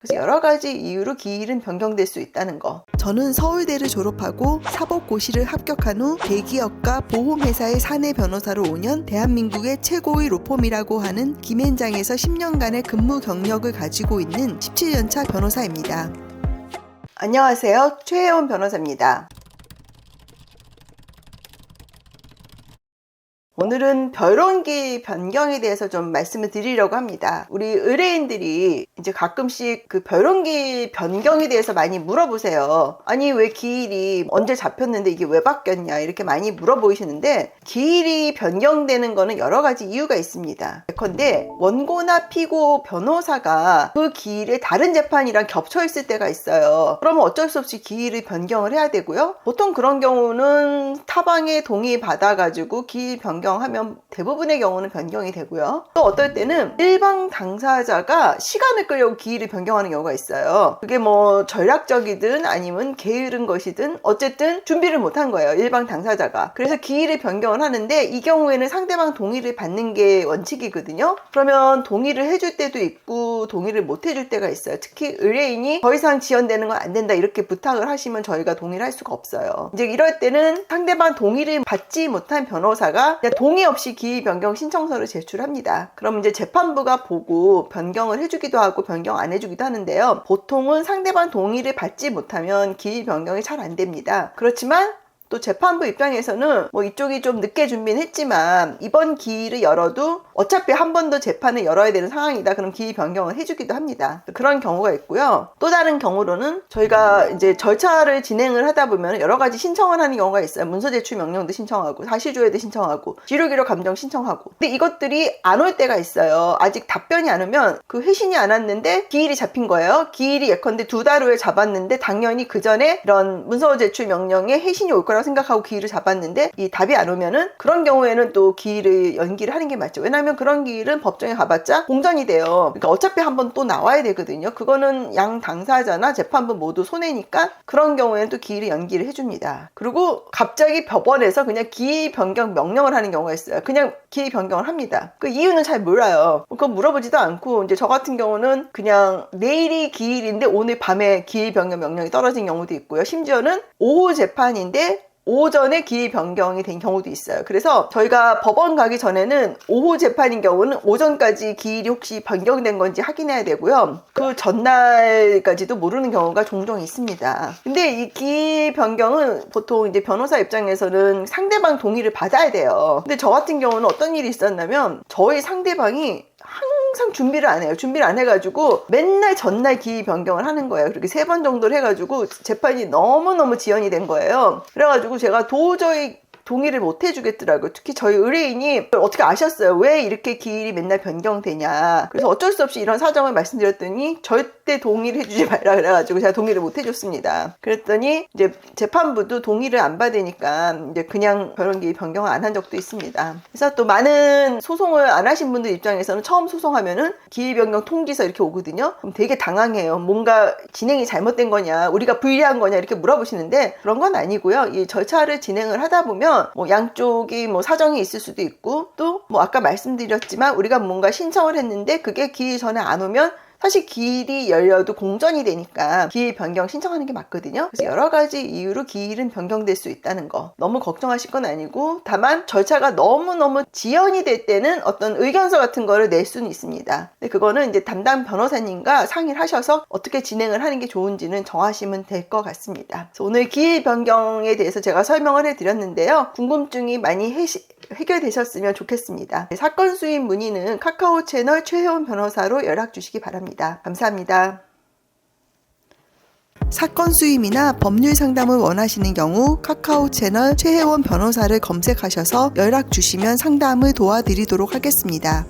그래서 여러 가지 이유로 기일은 변경될 수 있다는 거. 저는 서울대를 졸업하고 사법고시를 합격한 후 대기업과 보험회사의 사내 변호사로 5년, 대한민국의 최고의 로펌이라고 하는 김앤장에서 10년간의 근무 경력을 가지고 있는 17년차 변호사입니다. 안녕하세요. 최혜원 변호사입니다. 오늘은 변론기 변경에 대해서 좀 말씀을 드리려고 합니다. 우리 의뢰인들이 이제 가끔씩 그 변론기 변경에 대해서 많이 물어보세요. 아니 왜 기일이 언제 잡혔는데 이게 왜 바뀌었냐 이렇게 많이 물어보시는데, 기일이 변경되는 거는 여러 가지 이유가 있습니다. 예컨대 원고나 피고 변호사가 그 기일에 다른 재판이랑 겹쳐 있을 때가 있어요. 그러면 어쩔 수 없이 기일을 변경을 해야 되고요. 보통 그런 경우는 타방의 동의 받아가지고 기일 변경 하면 대부분의 경우는 변경이 되고요. 또 어떨 때는 일방 당사자가 시간을 끌려고 기일을 변경하는 경우가 있어요. 그게 뭐 전략적이든 아니면 게으른 것이든 어쨌든 준비를 못한 거예요, 일방 당사자가. 그래서 기일을 변경을 하는데 이 경우에는 상대방 동의를 받는 게 원칙이거든요. 그러면 동의를 해줄 때도 있고 동의를 못 해줄 때가 있어요. 특히 의뢰인이 더 이상 지연되는 건 안 된다 이렇게 부탁을 하시면 저희가 동의를 할 수가 없어요. 이제 이럴 때는 상대방 동의를 받지 못한 변호사가 그냥 동의 없이 기일 변경 신청서를 제출합니다. 그럼 이제 재판부가 보고 변경을 해주기도 하고 변경 안 해주기도 하는데요. 보통은 상대방 동의를 받지 못하면 기일 변경이 잘 안 됩니다. 그렇지만 또 재판부 입장에서는 뭐 이쪽이 좀 늦게 준비는 했지만 이번 기일을 열어도 어차피 한 번 더 재판을 열어야 되는 상황이다. 그럼 기일 변경을 해주기도 합니다. 그런 경우가 있고요. 또 다른 경우로는 저희가 이제 절차를 진행을 하다 보면 여러 가지 신청을 하는 경우가 있어요. 문서 제출 명령도 신청하고 사실조회도 신청하고 기록기록 감정 신청하고. 근데 이것들이 안 올 때가 있어요. 아직 답변이 안 오면 그 회신이 안 왔는데 기일이 잡힌 거예요. 기일이 예컨대 2달 후에 잡았는데 당연히 그 전에 이런 문서 제출 명령에 회신이 올 거라고 생각하고 기일을 잡았는데 이 답이 안 오면은 그런 경우에는 또 기일을 연기를 하는 게 맞죠. 왜냐하면 그런 기일은 법정에 가봤자 공전이 돼요. 그러니까 어차피 한번 또 나와야 되거든요. 그거는 양 당사자나 재판부 모두 손해니까 그런 경우에는 또 기일을 연기를 해줍니다. 그리고 갑자기 법원에서 그냥 기일 변경 명령을 하는 경우가 있어요. 그냥 기일 변경을 합니다. 그 이유는 잘 몰라요. 그건 물어보지도 않고 이제 저 같은 경우는 그냥 내일이 기일인데 오늘 밤에 기일 변경 명령이 떨어진 경우도 있고요. 심지어는 오후 재판인데 오전에 기일 변경이 된 경우도 있어요. 그래서 저희가 법원 가기 전에는 오후 재판인 경우는 오전까지 기일이 혹시 변경된 건지 확인해야 되고요. 그 전날까지도 모르는 경우가 종종 있습니다. 근데 이 기일 변경은 보통 이제 변호사 입장에서는 상대방 동의를 받아야 돼요. 근데 저 같은 경우는 어떤 일이 있었냐면 저희 상대방이 항상 준비를 안 해요. 준비를 안 해가지고 맨날 전날 기일 변경을 하는 거예요. 그렇게 3번 정도를 해가지고 재판이 너무너무 지연이 된 거예요. 그래가지고 제가 도저히 동의를 못 해주겠더라고요. 특히 저희 의뢰인이 어떻게 아셨어요? 왜 이렇게 기일이 맨날 변경되냐. 그래서 어쩔 수 없이 이런 사정을 말씀드렸더니 절대 동의를 해주지 말라 그래가지고 제가 동의를 못 해줬습니다. 그랬더니 이제 재판부도 동의를 안 받으니까 이제 그냥 변론기일 변경을 안 한 적도 있습니다. 그래서 또 많은 소송을 안 하신 분들 입장에서는 처음 소송하면은 기일 변경 통지서 이렇게 오거든요. 그럼 되게 당황해요. 뭔가 진행이 잘못된 거냐, 우리가 불리한 거냐 이렇게 물어보시는데 그런 건 아니고요. 이 절차를 진행을 하다 보면 뭐 양쪽이 뭐 사정이 있을 수도 있고 또 뭐 아까 말씀드렸지만 우리가 뭔가 신청을 했는데 그게 기일 전에 안 오면 사실 기일이 열려도 공전이 되니까 기일 변경 신청하는 게 맞거든요. 그래서 여러 가지 이유로 기일은 변경될 수 있다는 거 너무 걱정하실 건 아니고, 다만 절차가 너무너무 지연이 될 때는 어떤 의견서 같은 거를 낼 수는 있습니다. 근데 그거는 이제 담당 변호사님과 상의를 하셔서 어떻게 진행을 하는 게 좋은지는 정하시면 될 것 같습니다. 그래서 오늘 기일 변경에 대해서 제가 설명을 해드렸는데요. 궁금증이 많이 해결되셨으면 좋겠습니다. 사건 수임 문의는 카카오 채널 최혜원 변호사로 연락 주시기 바랍니다. 감사합니다. 사건 수임이나 법률 상담을 원하시는 경우 카카오 채널 최혜원 변호사를 검색하셔서 연락 주시면 상담을 도와드리도록 하겠습니다.